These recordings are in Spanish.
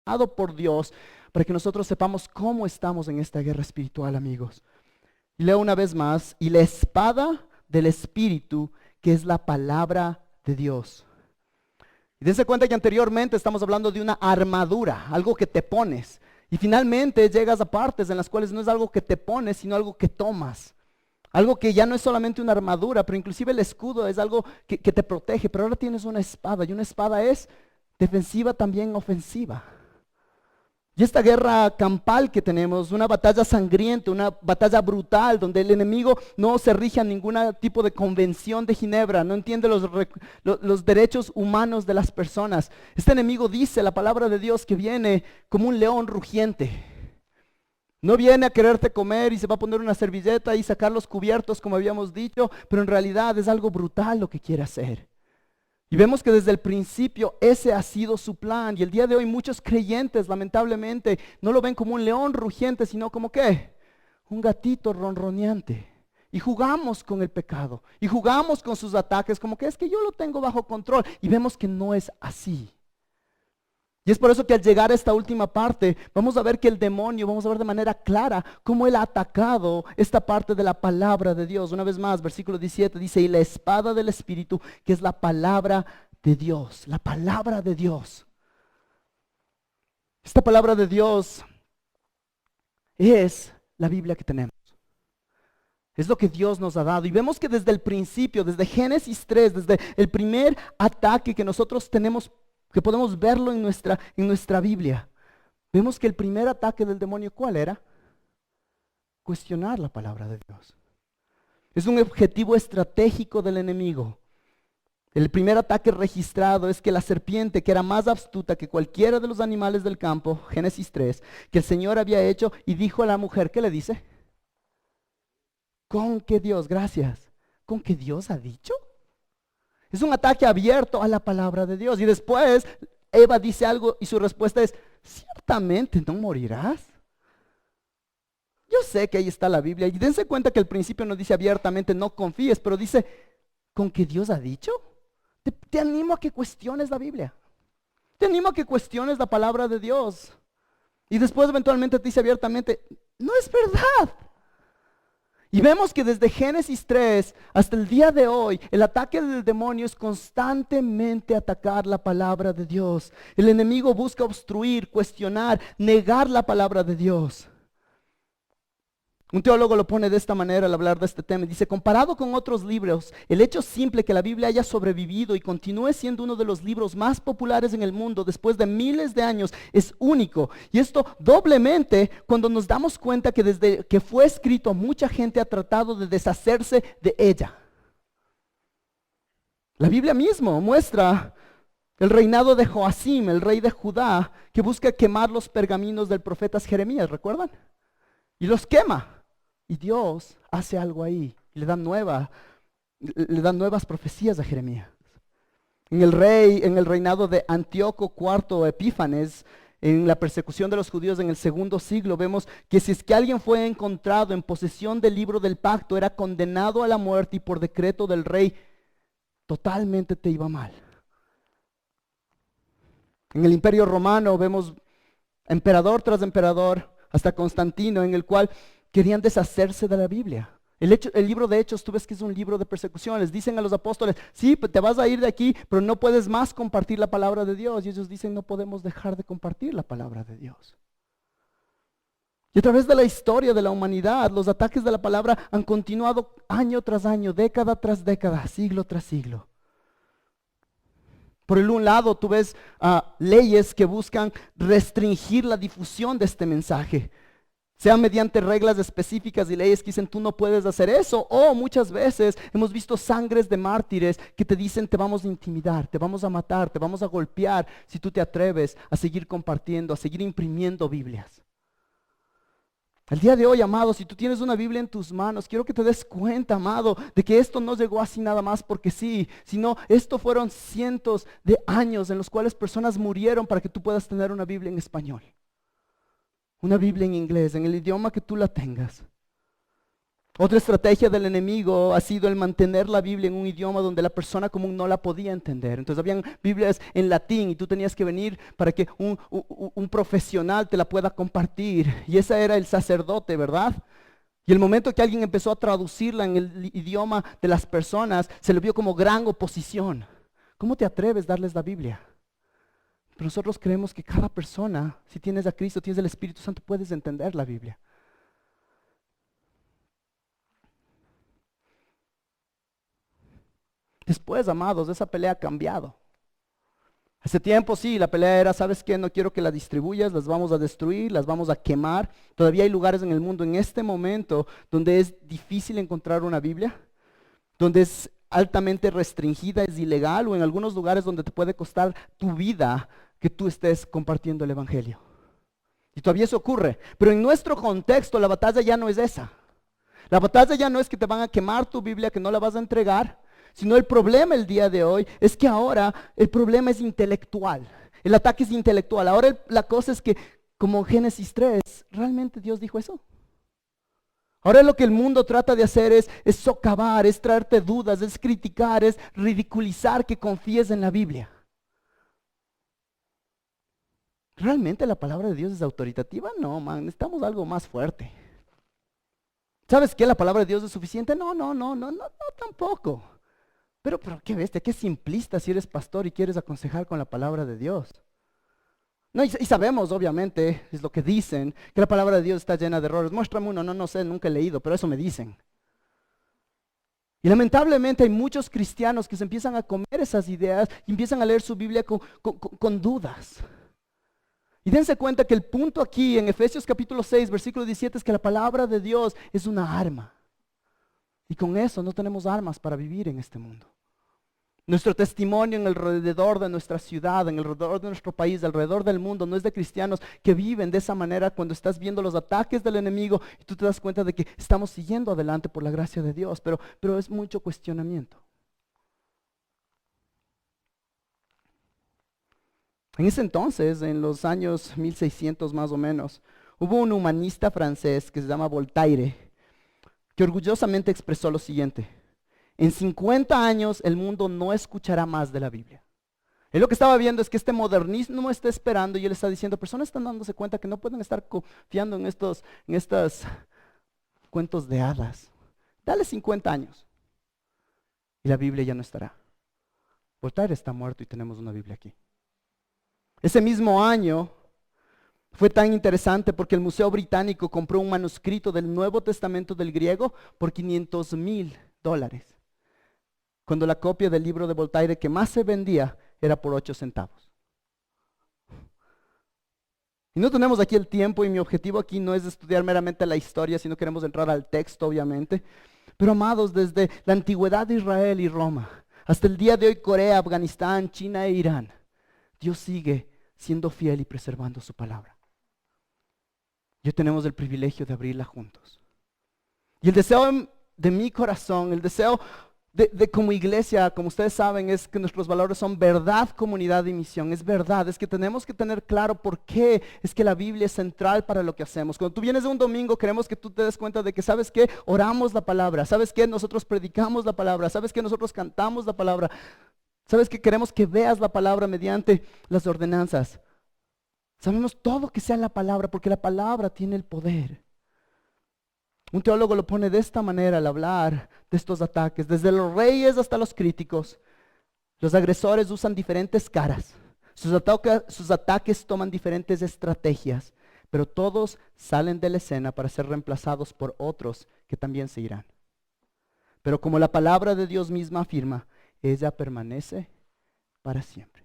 dejado por Dios para que nosotros sepamos cómo estamos en esta guerra espiritual, amigos. Y leo una vez más, y la espada del Espíritu, que es la palabra de Dios. Y dense cuenta que anteriormente estamos hablando de una armadura, algo que te pones. Y finalmente llegas a partes en las cuales no es algo que te pones, sino algo que tomas. Algo que ya no es solamente una armadura, pero inclusive el escudo es algo que te protege. Pero ahora tienes una espada, y una espada es defensiva, también ofensiva. Y esta guerra campal que tenemos, una batalla sangrienta, una batalla brutal, donde el enemigo no se rige a ningún tipo de convención de Ginebra, no entiende los derechos humanos de las personas. Este enemigo dice, la palabra de Dios, que viene como un león rugiente. No viene a quererte comer y se va a poner una servilleta y sacar los cubiertos, como habíamos dicho, pero en realidad es algo brutal lo que quiere hacer. Y vemos que desde el principio ese ha sido su plan. Y el día de hoy muchos creyentes, lamentablemente, no lo ven como un león rugiente, sino como ¿qué? Un gatito ronroneante. Y jugamos con el pecado. Y jugamos con sus ataques, como que es que yo lo tengo bajo control. Y vemos que no es así. Y es por eso que al llegar a esta última parte, vamos a ver que el demonio, vamos a ver de manera clara cómo él ha atacado esta parte de la palabra de Dios. Una vez más, versículo 17 dice, y la espada del Espíritu, que es la palabra de Dios, la palabra de Dios. Esta palabra de Dios es la Biblia que tenemos. Es lo que Dios nos ha dado. Y vemos que desde el principio, desde Génesis 3, desde el primer ataque que nosotros tenemos, que podemos verlo en nuestra Biblia, vemos que el primer ataque del demonio, ¿cuál era? Cuestionar la palabra de Dios. Es un objetivo estratégico del enemigo. El primer ataque registrado es que la serpiente, que era más astuta que cualquiera de los animales del campo, Génesis 3, que el Señor había hecho, y dijo a la mujer, ¿qué le dice? ¿Con qué Dios? Gracias. ¿Con qué Dios ha dicho? Es un ataque abierto a la palabra de Dios. Y después Eva dice algo y su respuesta es, ciertamente no morirás. Yo sé que ahí está la Biblia. Y dense cuenta que al principio no dice abiertamente no confíes, pero dice, ¿con qué Dios ha dicho? Te animo a que cuestiones la Biblia. Te animo a que cuestiones la palabra de Dios. Y después eventualmente te dice abiertamente, no es verdad. Y vemos que desde Génesis 3 hasta el día de hoy, el ataque del demonio es constantemente atacar la palabra de Dios. El enemigo busca obstruir, cuestionar, negar la palabra de Dios. Un teólogo lo pone de esta manera al hablar de este tema. Dice, comparado con otros libros, el hecho simple que la Biblia haya sobrevivido y continúe siendo uno de los libros más populares en el mundo después de miles de años es único. Y esto doblemente cuando nos damos cuenta que desde que fue escrito mucha gente ha tratado de deshacerse de ella. La Biblia mismo muestra el reinado de Joacim, el rey de Judá, que busca quemar los pergaminos del profeta Jeremías, ¿recuerdan? Y los quema. Y Dios hace algo ahí, y le dan nuevas profecías a Jeremías. En el reinado de Antíoco IV Epífanes, en la persecución de los judíos en el segundo siglo, vemos que si es que alguien fue encontrado en posesión del libro del pacto, era condenado a la muerte y por decreto del rey, totalmente te iba mal. En el Imperio Romano vemos emperador tras emperador, hasta Constantino, en el cual querían deshacerse de la Biblia. El libro de Hechos, tú ves que es un libro de persecución. Les dicen a los apóstoles, sí, te vas a ir de aquí, pero no puedes más compartir la palabra de Dios. Y ellos dicen, no podemos dejar de compartir la palabra de Dios. Y a través de la historia de la humanidad, los ataques de la palabra han continuado año tras año, década tras década, siglo tras siglo. Por el un lado, tú ves leyes que buscan restringir la difusión de este mensaje, sea mediante reglas específicas y leyes que dicen tú no puedes hacer eso, o muchas veces hemos visto sangres de mártires que te dicen te vamos a intimidar, te vamos a matar, te vamos a golpear si tú te atreves a seguir compartiendo, a seguir imprimiendo Biblias. Al día de hoy, amado, si tú tienes una Biblia en tus manos, quiero que te des cuenta, amado, de que esto no llegó así nada más porque sí, sino esto fueron cientos de años en los cuales personas murieron para que tú puedas tener una Biblia en español. Una Biblia en inglés, en el idioma que tú la tengas. Otra estrategia del enemigo ha sido el mantener la Biblia en un idioma donde la persona común no la podía entender. Entonces habían Biblias en latín y tú tenías que venir para que un profesional te la pueda compartir. Y ese era el sacerdote, ¿verdad? Y el momento que alguien empezó a traducirla en el idioma de las personas, se le vio como gran oposición. ¿Cómo te atreves a darles la Biblia? Pero nosotros creemos que cada persona, si tienes a Cristo, tienes el Espíritu Santo, puedes entender la Biblia. Después, amados, esa pelea ha cambiado. Hace tiempo sí, la pelea era, ¿sabes qué? No quiero que la distribuyas, las vamos a destruir, las vamos a quemar. Todavía hay lugares en el mundo en este momento donde es difícil encontrar una Biblia, donde es altamente restringida, es ilegal, o en algunos lugares donde te puede costar tu vida que tú estés compartiendo el Evangelio. Y todavía eso ocurre. Pero en nuestro contexto la batalla ya no es esa. La batalla ya no es que te van a quemar tu Biblia, que no la vas a entregar. Sino el problema el día de hoy es que ahora el problema es intelectual. El ataque es intelectual. Ahora la cosa es que, como Génesis 3, ¿realmente Dios dijo eso? Ahora lo que el mundo trata de hacer es socavar, es traerte dudas, es criticar, es ridiculizar que confíes en la Biblia. ¿Realmente la palabra de Dios es autoritativa? No, man, necesitamos algo más fuerte. ¿Sabes qué? ¿La palabra de Dios es suficiente? No, tampoco. Pero qué bestia, qué simplista si eres pastor y quieres aconsejar con la palabra de Dios. No, y sabemos, obviamente, es lo que dicen, que la palabra de Dios está llena de errores. Muéstrame uno, no sé, nunca he leído, pero eso me dicen. Y lamentablemente hay muchos cristianos que se empiezan a comer esas ideas y empiezan a leer su Biblia con dudas. Y dense cuenta que el punto aquí en Efesios capítulo 6, versículo 17 es que la palabra de Dios es una arma. Y con eso no tenemos armas para vivir en este mundo. Nuestro testimonio en el alrededor de nuestra ciudad, en el alrededor de nuestro país, alrededor del mundo, no es de cristianos que viven de esa manera cuando estás viendo los ataques del enemigo y tú te das cuenta de que estamos siguiendo adelante por la gracia de Dios, pero es mucho cuestionamiento. En ese entonces, en los años 1600 más o menos, hubo un humanista francés que se llama Voltaire, que orgullosamente expresó lo siguiente: en 50 años el mundo no escuchará más de la Biblia. Él lo que estaba viendo es que este modernismo está esperando y él está diciendo, personas están dándose cuenta que no pueden estar confiando en estos cuentos de hadas. Dale 50 años y la Biblia ya no estará. Voltaire está muerto y tenemos una Biblia aquí. Ese mismo año fue tan interesante porque el Museo Británico compró un manuscrito del Nuevo Testamento del griego por $500,000, cuando la copia del libro de Voltaire que más se vendía era por 8 centavos. Y no tenemos aquí el tiempo y mi objetivo aquí no es estudiar meramente la historia, sino queremos entrar al texto, obviamente. Pero amados, desde la antigüedad de Israel y Roma, hasta el día de hoy Corea, Afganistán, China e Irán, Dios sigue siendo fiel y preservando su palabra. Y hoy tenemos el privilegio de abrirla juntos. Y el deseo de mi corazón, el deseo de como iglesia, como ustedes saben, es que nuestros valores son verdad, comunidad y misión. Es verdad, es que tenemos que tener claro por qué es que la Biblia es central para lo que hacemos. Cuando tú vienes de un domingo, queremos que tú te des cuenta de que, ¿sabes qué? Oramos la palabra. ¿Sabes qué? Nosotros predicamos la palabra. ¿Sabes qué? Nosotros cantamos la palabra. ¿Sabes qué? Queremos que veas la palabra mediante las ordenanzas. Sabemos todo que sea la palabra, porque la palabra tiene el poder. Un teólogo lo pone de esta manera al hablar de estos ataques. Desde los reyes hasta los críticos, los agresores usan diferentes caras. Sus ataques toman diferentes estrategias, pero todos salen de la escena para ser reemplazados por otros que también se irán. Pero como la palabra de Dios misma afirma, ella permanece para siempre.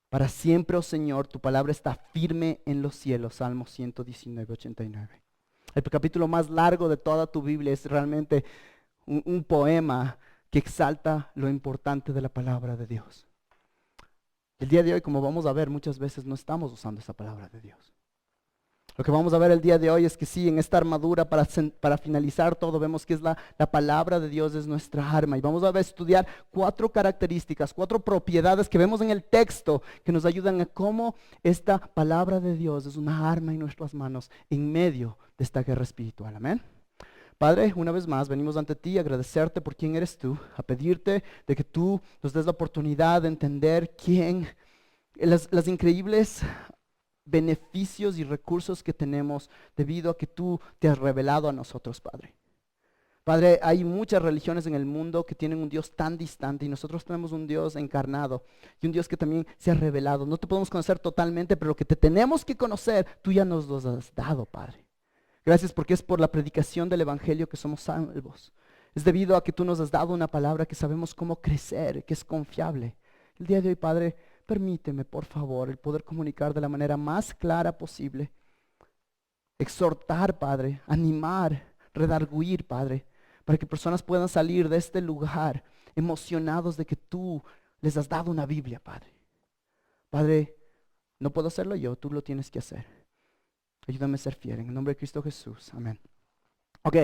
Para siempre, oh Señor, tu palabra está firme en los cielos. Salmo 119, 89. El capítulo más largo de toda tu Biblia es realmente un poema que exalta lo importante de la palabra de Dios. El día de hoy, como vamos a ver, muchas veces no estamos usando esa palabra de Dios. Lo que vamos a ver el día de hoy es que sí, en esta armadura, para finalizar todo, vemos que es la palabra de Dios es nuestra arma. Y vamos a estudiar 4 características, 4 propiedades que vemos en el texto que nos ayudan a cómo esta palabra de Dios es una arma en nuestras manos en medio de esta guerra espiritual. Amén. Padre, una vez más venimos ante ti a agradecerte por quién eres tú, a pedirte de que tú nos des la oportunidad de entender las increíbles beneficios y recursos que tenemos debido a que tú te has revelado a nosotros, Padre. Padre, hay muchas religiones en el mundo que tienen un Dios tan distante y nosotros tenemos un Dios encarnado y un Dios que también se ha revelado. No te podemos conocer totalmente, pero lo que te tenemos que conocer, tú ya nos lo has dado, Padre. Gracias porque es por la predicación del Evangelio que somos salvos. Es debido a que tú nos has dado una palabra que sabemos cómo crecer, que es confiable. El día de hoy, Padre, permíteme, por favor, el poder comunicar de la manera más clara posible. Exhortar, Padre, animar, redarguir, Padre, para que personas puedan salir de este lugar emocionados de que tú les has dado una Biblia, Padre. Padre, no puedo hacerlo yo, tú lo tienes que hacer. Ayúdame a ser fiel, en el nombre de Cristo Jesús, amén. Ok,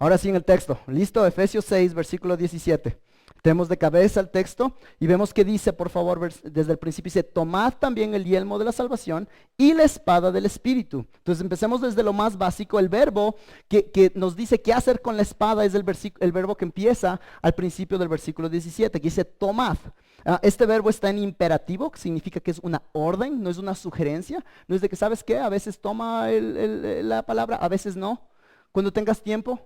ahora sí en el texto, listo, Efesios 6, versículo 17. Tenemos de cabeza el texto y vemos que dice, por favor, desde el principio, dice, tomad también el yelmo de la salvación y la espada del Espíritu. Entonces empecemos desde lo más básico. El verbo que nos dice qué hacer con la espada es el verbo que empieza al principio del versículo 17, que dice tomad. Este verbo está en imperativo, que significa que es una orden, no es una sugerencia. No es de que, ¿sabes qué? A veces toma la palabra, a veces no. Cuando tengas tiempo,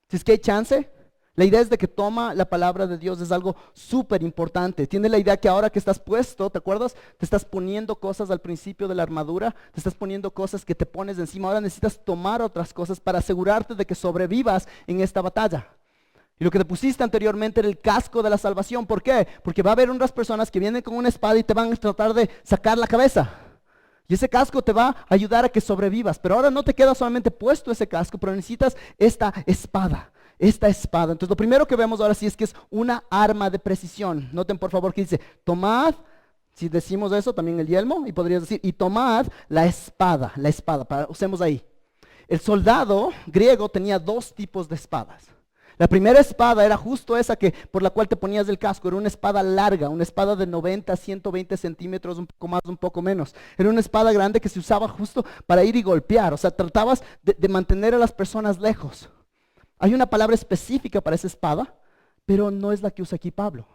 si es que hay chance. La idea es de que toma la palabra de Dios, es algo súper importante. Tiene la idea que ahora que estás puesto, ¿te acuerdas? Te estás poniendo cosas al principio de la armadura, te estás poniendo cosas que te pones encima. Ahora necesitas tomar otras cosas para asegurarte de que sobrevivas en esta batalla. Y lo que te pusiste anteriormente era el casco de la salvación. ¿Por qué? Porque va a haber unas personas que vienen con una espada y te van a tratar de sacar la cabeza. Y ese casco te va a ayudar a que sobrevivas. Pero ahora no te queda solamente puesto ese casco, pero necesitas esta espada. Entonces lo primero que vemos ahora sí es que es una arma de precisión. Noten por favor que dice, tomad, si decimos eso también el yelmo, y podrías decir, y tomad la espada, usemos ahí. El soldado griego tenía dos tipos de espadas. La primera espada era justo esa por la cual te ponías el casco, era una espada larga, una espada de 90 a 120 centímetros, un poco más, un poco menos. Era una espada grande que se usaba justo para ir y golpear, o sea, tratabas de mantener a las personas lejos. Hay una palabra específica para esa espada, pero no es la que usa aquí Pablo.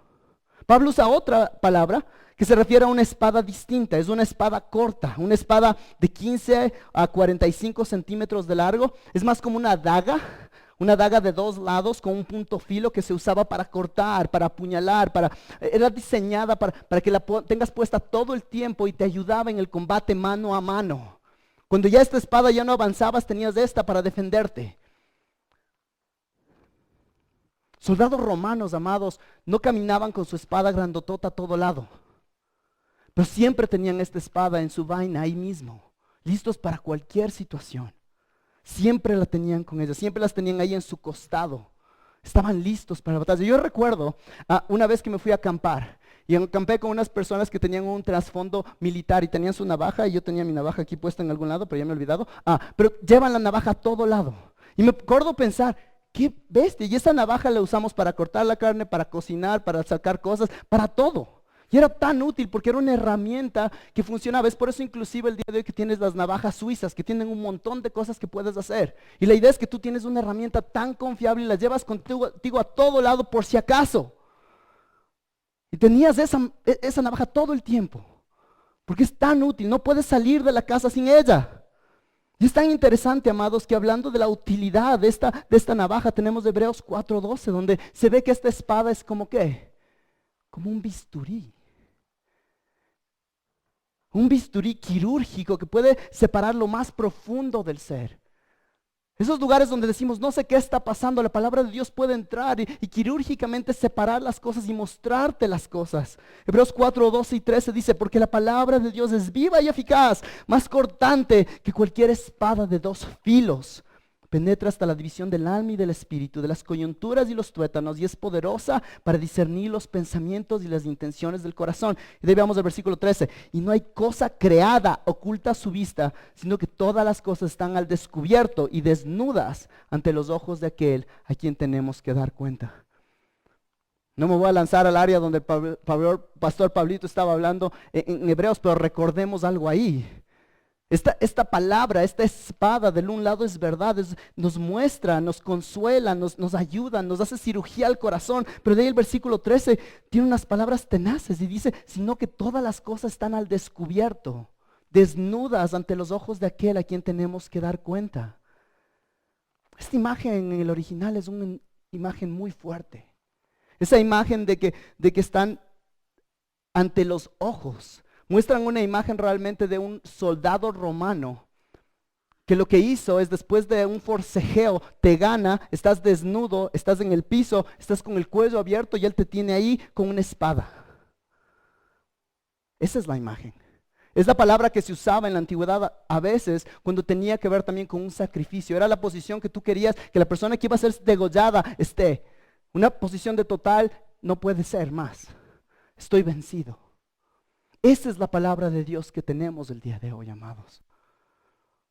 Pablo usa otra palabra que se refiere a una espada distinta. Es una espada corta, una espada de 15 a 45 centímetros de largo. Es más como una daga de dos lados con un punto filo que se usaba para cortar, para apuñalar, era diseñada para que la tengas puesta todo el tiempo y te ayudaba en el combate mano a mano. Cuando ya esta espada ya no avanzabas, tenías esta para defenderte. Soldados romanos, amados, no caminaban con su espada grandotota a todo lado, pero siempre tenían esta espada en su vaina ahí mismo, listos para cualquier situación. Siempre la tenían con ellos, siempre las tenían ahí en su costado. Estaban listos para la batalla. Yo recuerdo una vez que me fui a acampar y acampé con unas personas que tenían un trasfondo militar y tenían su navaja y yo tenía mi navaja aquí puesta en algún lado, pero ya me he olvidado. Pero llevan la navaja a todo lado. Y me acuerdo pensar, qué bestia, y esa navaja la usamos para cortar la carne, para cocinar, para sacar cosas, para todo. Y era tan útil porque era una herramienta que funcionaba. Es por eso inclusive el día de hoy que tienes las navajas suizas, que tienen un montón de cosas que puedes hacer. Y la idea es que tú tienes una herramienta tan confiable y la llevas contigo a todo lado por si acaso. Y tenías esa navaja todo el tiempo, porque es tan útil, no puedes salir de la casa sin ella. Y es tan interesante, amados, que hablando de la utilidad de esta navaja, tenemos Hebreos 4:12, donde se ve que esta espada es como ¿qué? Como un bisturí. Un bisturí quirúrgico que puede separar lo más profundo del ser. Esos lugares donde decimos, no sé qué está pasando, la palabra de Dios puede entrar y quirúrgicamente separar las cosas y mostrarte las cosas. Hebreos 4:12 y 13 dice, porque la palabra de Dios es viva y eficaz, más cortante que cualquier espada de dos filos. Penetra hasta la división del alma y del espíritu, de las coyunturas y los tuétanos, y es poderosa para discernir los pensamientos y las intenciones del corazón. Y de ahí veamos el versículo 13. Y no hay cosa creada oculta a su vista, sino que todas las cosas están al descubierto y desnudas ante los ojos de aquel a quien tenemos que dar cuenta. No me voy a lanzar al área donde el pastor Pablito estaba hablando en Hebreos, pero recordemos algo ahí. Esta palabra, esta espada del un lado es verdad, nos muestra, nos consuela, nos ayuda, nos hace cirugía al corazón. Pero de ahí el versículo 13 tiene unas palabras tenaces y dice, sino que todas las cosas están al descubierto, desnudas ante los ojos de aquel a quien tenemos que dar cuenta. Esta imagen en el original es una imagen muy fuerte. Esa imagen de que están ante los ojos. Muestran una imagen realmente de un soldado romano que lo que hizo es, después de un forcejeo, te gana, estás desnudo, estás en el piso, estás con el cuello abierto y él te tiene ahí con una espada. Esa es la imagen. Es la palabra que se usaba en la antigüedad a veces cuando tenía que ver también con un sacrificio. Era la posición que tú querías que la persona que iba a ser degollada esté. Una posición de total, no puede ser más. Estoy vencido. Esa es la palabra de Dios que tenemos el día de hoy, amados.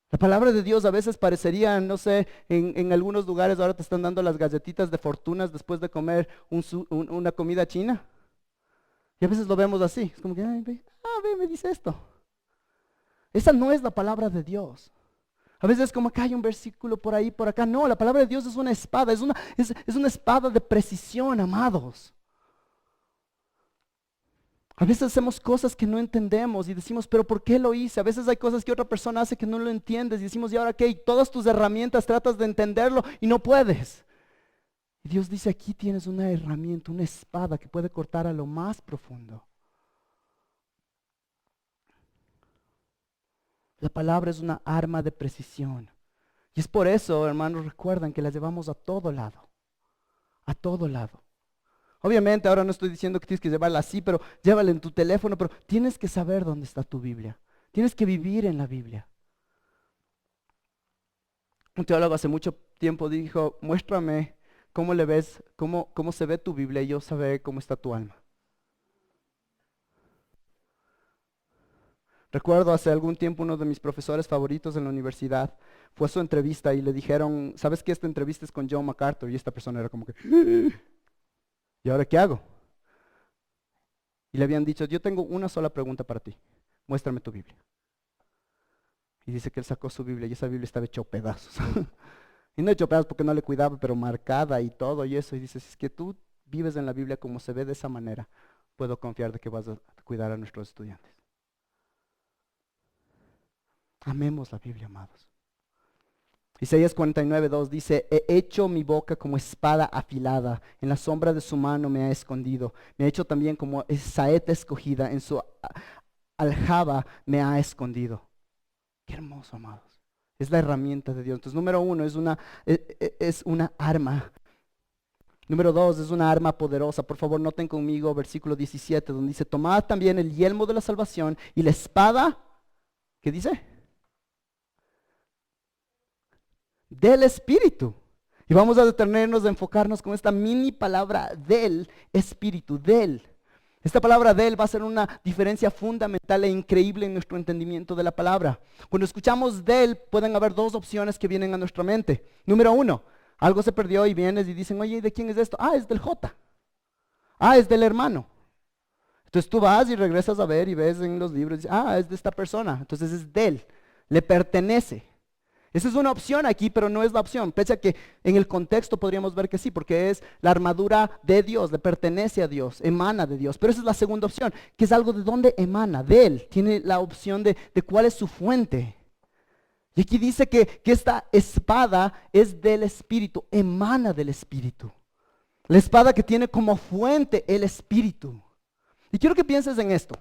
La palabra de Dios a veces parecería, no sé, en algunos lugares ahora te están dando las galletitas de fortunas después de comer una comida china. Y a veces lo vemos así. Es como que, ve, me dice esto. Esa no es la palabra de Dios. A veces es como que hay un versículo por ahí, por acá. No, la palabra de Dios es una espada, es una espada de precisión, amados. A veces hacemos cosas que no entendemos y decimos, pero ¿por qué lo hice? A veces hay cosas que otra persona hace que no lo entiendes y decimos, ¿y ahora qué? Y todas tus herramientas tratas de entenderlo y no puedes. Y Dios dice, aquí tienes una herramienta, una espada que puede cortar a lo más profundo. La palabra es una arma de precisión. Y es por eso, hermanos, recuerdan que la llevamos a todo lado. A todo lado. Obviamente ahora no estoy diciendo que tienes que llevarla así, pero llévala en tu teléfono, pero tienes que saber dónde está tu Biblia. Tienes que vivir en la Biblia. Un teólogo hace mucho tiempo dijo, muéstrame cómo le ves, cómo se ve tu Biblia y yo sabré cómo está tu alma. Recuerdo hace algún tiempo uno de mis profesores favoritos en la universidad fue a su entrevista y le dijeron, ¿sabes que esta entrevista es con John MacArthur? Y esta persona era como que, ¿y ahora qué hago? Y le habían dicho, yo tengo una sola pregunta para ti, muéstrame tu Biblia. Y dice que él sacó su Biblia y esa Biblia estaba hecha a pedazos. Y no hecho pedazos porque no le cuidaba, pero marcada y todo y eso. Y dice, si es que tú vives en la Biblia como se ve de esa manera, puedo confiar de que vas a cuidar a nuestros estudiantes. Amemos la Biblia, amados. Isaías 49:2 dice, he hecho mi boca como espada afilada, en la sombra de su mano me ha escondido. Me ha hecho también como saeta escogida, en su aljaba me ha escondido. Qué hermoso, amados. Es la herramienta de Dios. Entonces, número uno, es una arma. Número dos, es una arma poderosa. Por favor, noten conmigo versículo 17, donde dice, tomad también el yelmo de la salvación y la espada, ¿qué dice? Del Espíritu. Y vamos a detenernos, a enfocarnos con esta mini palabra del Espíritu, del. Esta palabra del va a ser una diferencia fundamental e increíble en nuestro entendimiento de la palabra. Cuando escuchamos del, pueden haber dos opciones que vienen a nuestra mente. Número uno, algo se perdió y vienes y dicen, oye, ¿de quién es esto? Ah, es del J. Ah, es del hermano. Entonces tú vas y regresas a ver y ves en los libros, y dices, ah, es de esta persona. Entonces es del, le pertenece. Esa es una opción aquí, pero no es la opción. Pese a que en el contexto podríamos ver que sí, porque es la armadura de Dios, le pertenece a Dios, emana de Dios. Pero esa es la segunda opción, que es algo de dónde emana, de Él. Tiene la opción de cuál es su fuente. Y aquí dice que esta espada es del Espíritu, emana del Espíritu. La espada que tiene como fuente el Espíritu. Y quiero que pienses en esto.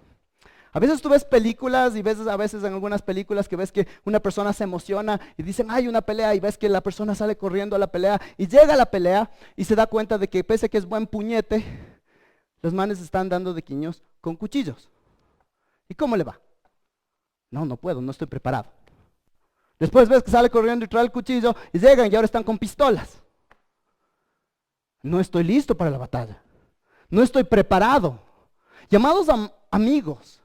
A veces tú ves películas y ves a veces en algunas películas que ves que una persona se emociona y dicen, hay una pelea, y ves que la persona sale corriendo a la pelea y llega a la pelea y se da cuenta de que pese a que es buen puñete, los manes están dando de quiños con cuchillos. ¿Y cómo le va? No puedo, no estoy preparado. Después ves que sale corriendo y trae el cuchillo y llegan y ahora están con pistolas. No estoy listo para la batalla. No estoy preparado. Llamados amigos,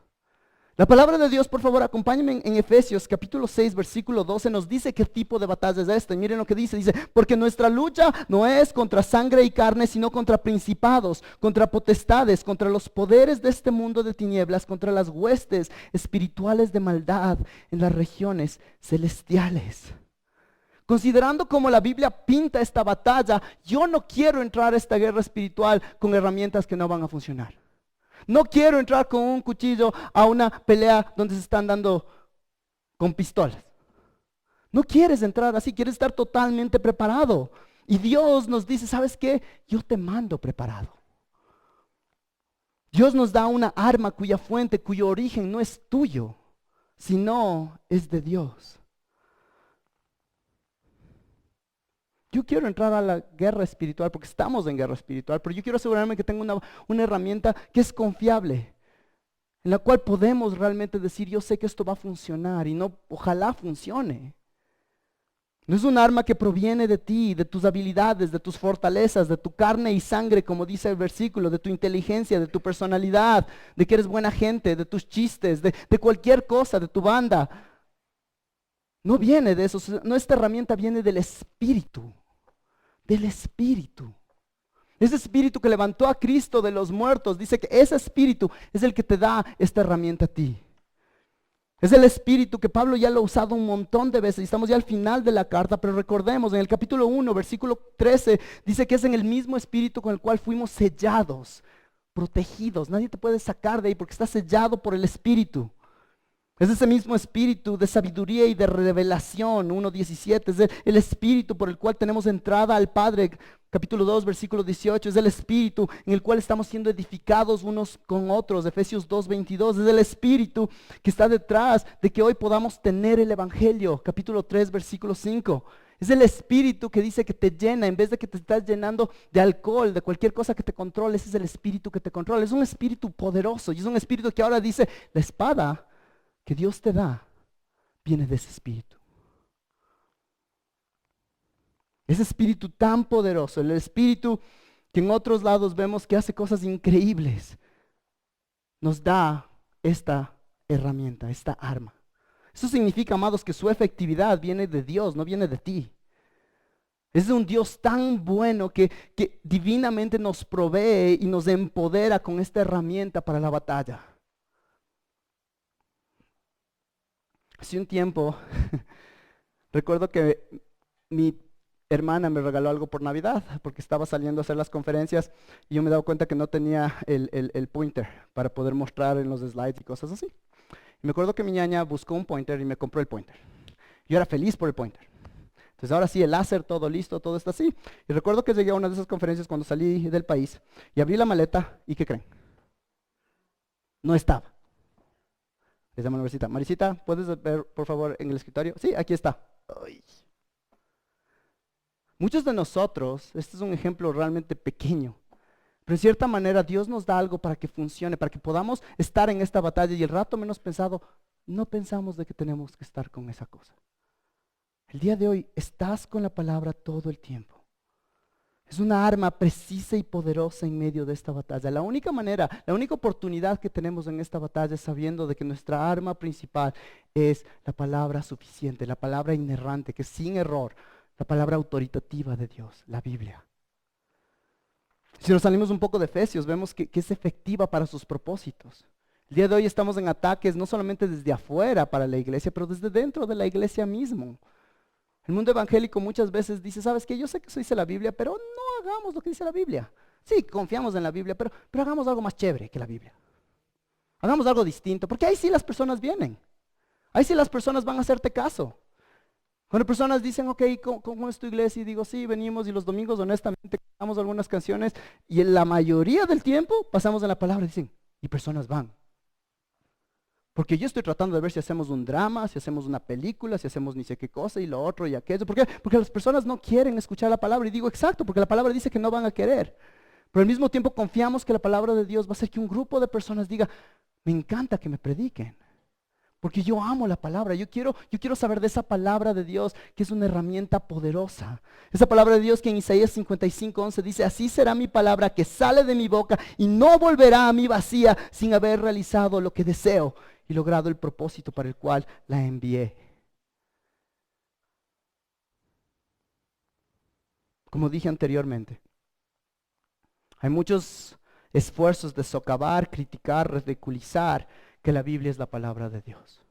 La palabra de Dios, por favor, acompáñenme en Efesios capítulo 6, versículo 12, nos dice qué tipo de batalla es esta. Y miren lo que dice, porque nuestra lucha no es contra sangre y carne, sino contra principados, contra potestades, contra los poderes de este mundo de tinieblas, contra las huestes espirituales de maldad en las regiones celestiales. Considerando cómo la Biblia pinta esta batalla, yo no quiero entrar a esta guerra espiritual con herramientas que no van a funcionar. No quiero entrar con un cuchillo a una pelea donde se están dando con pistolas. No quieres entrar así, quieres estar totalmente preparado. Y Dios nos dice, ¿sabes qué? Yo te mando preparado. Dios nos da una arma cuya fuente, cuyo origen no es tuyo, sino es de Dios. Yo quiero entrar a la guerra espiritual porque estamos en guerra espiritual, pero yo quiero asegurarme que tengo una herramienta que es confiable, en la cual podemos realmente decir, yo sé que esto va a funcionar y no, ojalá funcione. No es un arma que proviene de ti, de tus habilidades, de tus fortalezas, de tu carne y sangre, como dice el versículo, de tu inteligencia, de tu personalidad, de que eres buena gente, de tus chistes, de cualquier cosa, de tu banda. No viene de eso, nuestra herramienta viene del Espíritu. Del Espíritu. Ese Espíritu que levantó a Cristo de los muertos, dice que ese Espíritu es el que te da esta herramienta a ti. Es el Espíritu que Pablo ya lo ha usado un montón de veces y estamos ya al final de la carta, pero recordemos, en el capítulo 1, versículo 13, dice que es en el mismo Espíritu con el cual fuimos sellados, protegidos. Nadie te puede sacar de ahí porque estás sellado por el Espíritu. Es ese mismo espíritu de sabiduría y de revelación, 1:17, es el espíritu por el cual tenemos entrada al Padre, capítulo 2, versículo 18, es el espíritu en el cual estamos siendo edificados unos con otros, Efesios 2:22, es el espíritu que está detrás de que hoy podamos tener el evangelio, capítulo 3, versículo 5. Es el espíritu que dice que te llena, en vez de que te estás llenando de alcohol, de cualquier cosa que te controle, ese es el espíritu que te controla. Es un espíritu poderoso y es un espíritu que ahora dice, la espada que Dios te da, viene de ese espíritu. Ese espíritu tan poderoso, el espíritu que en otros lados vemos que hace cosas increíbles, nos da esta herramienta, esta arma. Eso significa, amados, que su efectividad viene de Dios, no viene de ti. Es de un Dios tan bueno que divinamente nos provee y nos empodera con esta herramienta para la batalla. Hace un tiempo, recuerdo que mi hermana me regaló algo por Navidad, porque estaba saliendo a hacer las conferencias y yo me he dado cuenta que no tenía el pointer para poder mostrar en los slides y cosas así. Y me acuerdo que mi ñaña buscó un pointer y me compró el pointer. Yo era feliz por el pointer. Entonces ahora sí, el láser, todo listo, todo está así. Y recuerdo que llegué a una de esas conferencias cuando salí del país y abrí la maleta y ¿qué creen? No estaba. Les llamo a Marisita. Marisita, ¿puedes ver por favor en el escritorio? Sí, aquí está. Ay. Muchos de nosotros, este es un ejemplo realmente pequeño, pero en cierta manera Dios nos da algo para que funcione, para que podamos estar en esta batalla y el rato menos pensado, no pensamos de que tenemos que estar con esa cosa. El día de hoy estás con la palabra todo el tiempo. Es una arma precisa y poderosa en medio de esta batalla. La única manera, la única oportunidad que tenemos en esta batalla es sabiendo de que nuestra arma principal es la palabra suficiente, la palabra inerrante, que es sin error, la palabra autoritativa de Dios, la Biblia. Si nos salimos un poco de Efesios, vemos que es efectiva para sus propósitos. El día de hoy estamos en ataques no solamente desde afuera para la iglesia, pero desde dentro de la iglesia mismo. El mundo evangélico muchas veces dice, ¿sabes qué? Yo sé que eso dice la Biblia, pero no hagamos lo que dice la Biblia. Sí, confiamos en la Biblia, pero hagamos algo más chévere que la Biblia. Hagamos algo distinto, porque ahí sí las personas vienen. Ahí sí las personas van a hacerte caso. Cuando personas dicen, ok, ¿cómo es tu iglesia? Y digo, sí, venimos y los domingos honestamente cantamos algunas canciones y en la mayoría del tiempo pasamos en la palabra y dicen, y personas van. Porque yo estoy tratando de ver si hacemos un drama, si hacemos una película, si hacemos ni sé qué cosa y lo otro y aquello. ¿Por qué? Porque las personas no quieren escuchar la palabra. Y digo, exacto, porque la palabra dice que no van a querer. Pero al mismo tiempo confiamos que la palabra de Dios va a hacer que un grupo de personas diga, me encanta que me prediquen. Porque yo amo la palabra, yo quiero saber de esa palabra de Dios que es una herramienta poderosa. Esa palabra de Dios que en Isaías 55:11 dice, así será mi palabra que sale de mi boca y no volverá a mí vacía sin haber realizado lo que deseo y logrado el propósito para el cual la envié. Como dije anteriormente, hay muchos esfuerzos de socavar, criticar, ridiculizar que la Biblia es la palabra de Dios.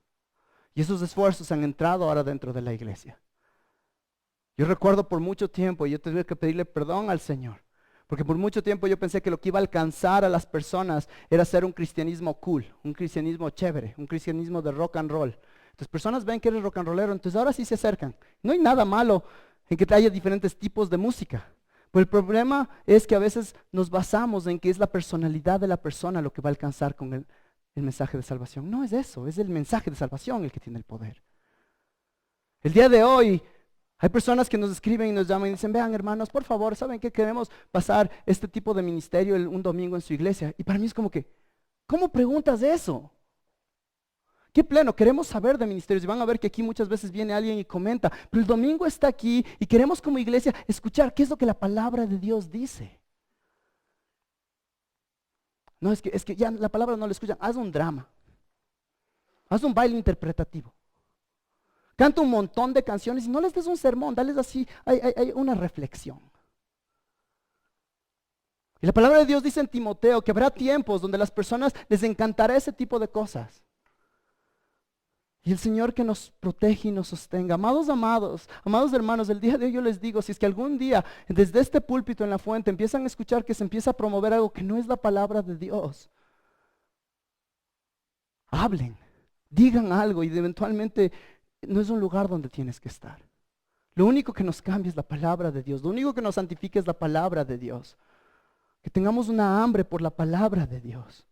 Y esos esfuerzos han entrado ahora dentro de la iglesia. Yo recuerdo por mucho tiempo, yo tuve que pedirle perdón al Señor, porque por mucho tiempo yo pensé que lo que iba a alcanzar a las personas era ser un cristianismo cool, un cristianismo chévere, un cristianismo de rock and roll. Entonces personas ven que eres rock and rollero, entonces ahora sí se acercan. No hay nada malo en que haya diferentes tipos de música. Pero el problema es que a veces nos basamos en que es la personalidad de la persona lo que va a alcanzar con el mensaje de salvación. No es eso, es el mensaje de salvación el que tiene el poder. El día de hoy hay personas que nos escriben y nos llaman y dicen, vean hermanos, por favor, ¿saben qué? Queremos pasar este tipo de ministerio un domingo en su iglesia. Y para mí es como que, ¿cómo preguntas eso? Qué pleno, queremos saber de ministerios y van a ver que aquí muchas veces viene alguien y comenta, pero el domingo está aquí y queremos como iglesia escuchar qué es lo que la palabra de Dios dice. No, es que ya la palabra no la escuchan, haz un drama, haz un baile interpretativo, canta un montón de canciones y no les des un sermón, dales así, hay una reflexión. Y la palabra de Dios dice en Timoteo que habrá tiempos donde las personas les encantará ese tipo de cosas. Y el Señor que nos protege y nos sostenga. Amados hermanos, el día de hoy yo les digo, si es que algún día desde este púlpito en la fuente empiezan a escuchar que se empieza a promover algo que no es la palabra de Dios, hablen, digan algo y eventualmente no es un lugar donde tienes que estar. Lo único que nos cambia es la palabra de Dios, lo único que nos santifica es la palabra de Dios. Que tengamos una hambre por la palabra de Dios.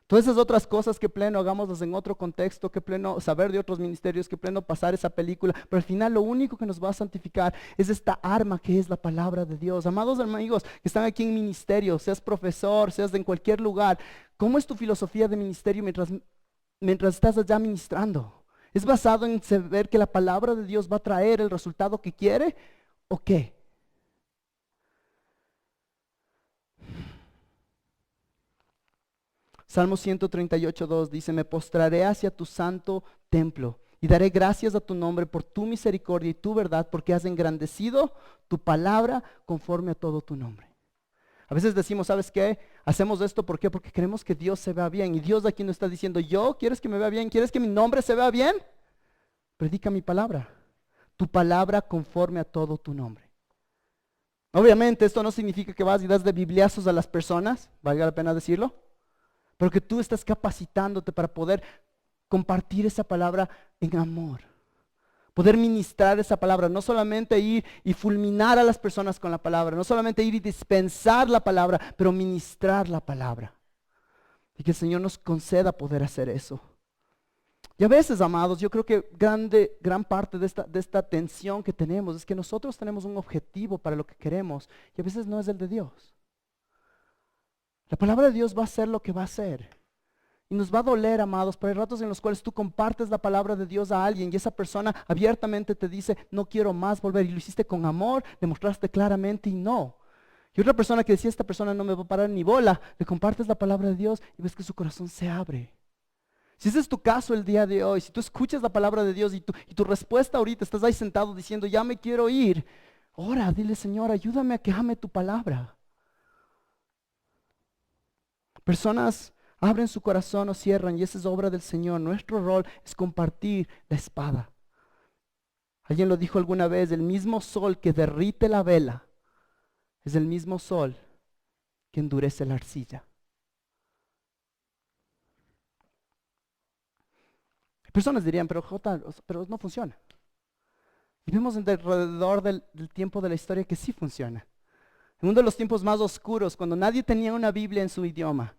Todas esas otras cosas, que pleno hagámoslas en otro contexto, que pleno saber de otros ministerios, que pleno pasar esa película, pero al final lo único que nos va a santificar es esta arma que es la palabra de Dios. Amados amigos que están aquí en ministerio, seas profesor, seas en cualquier lugar, ¿cómo es tu filosofía de ministerio mientras estás allá ministrando? ¿Es basado en saber que la palabra de Dios va a traer el resultado que quiere o qué? Salmo 138:2 dice, me postraré hacia tu santo templo y daré gracias a tu nombre por tu misericordia y tu verdad, porque has engrandecido tu palabra conforme a todo tu nombre. A veces decimos, ¿sabes qué? Hacemos esto, ¿por qué? Porque queremos que Dios se vea bien. Y Dios aquí nos está diciendo, ¿quieres que me vea bien? ¿Quieres que mi nombre se vea bien? Predica mi palabra. Tu palabra conforme a todo tu nombre. Obviamente esto no significa que vas y das de bibliazos a las personas, valga la pena decirlo. Pero que tú estás capacitándote para poder compartir esa palabra en amor. Poder ministrar esa palabra, no solamente ir y fulminar a las personas con la palabra, no solamente ir y dispensar la palabra, pero ministrar la palabra. Y que el Señor nos conceda poder hacer eso. Y a veces, amados, yo creo que gran parte de esta tensión que tenemos es que nosotros tenemos un objetivo para lo que queremos y a veces no es el de Dios. La palabra de Dios va a ser lo que va a ser. Y nos va a doler, amados, pero hay ratos en los cuales tú compartes la palabra de Dios a alguien y esa persona abiertamente te dice, no quiero más volver. Y lo hiciste con amor, le mostraste claramente y no. Y otra persona que decía, esta persona no me va a parar ni bola, le compartes la palabra de Dios y ves que su corazón se abre. Si ese es tu caso el día de hoy, si tú escuchas la palabra de Dios y tu respuesta ahorita, estás ahí sentado diciendo, ya me quiero ir, ora, dile, Señor, ayúdame a que ame tu palabra. Personas abren su corazón o cierran y esa es obra del Señor. Nuestro rol es compartir la espada. Alguien lo dijo alguna vez, el mismo sol que derrite la vela es el mismo sol que endurece la arcilla. Personas dirían, pero no funciona. Y vemos alrededor del tiempo de la historia que sí funciona. En uno de los tiempos más oscuros, cuando nadie tenía una Biblia en su idioma,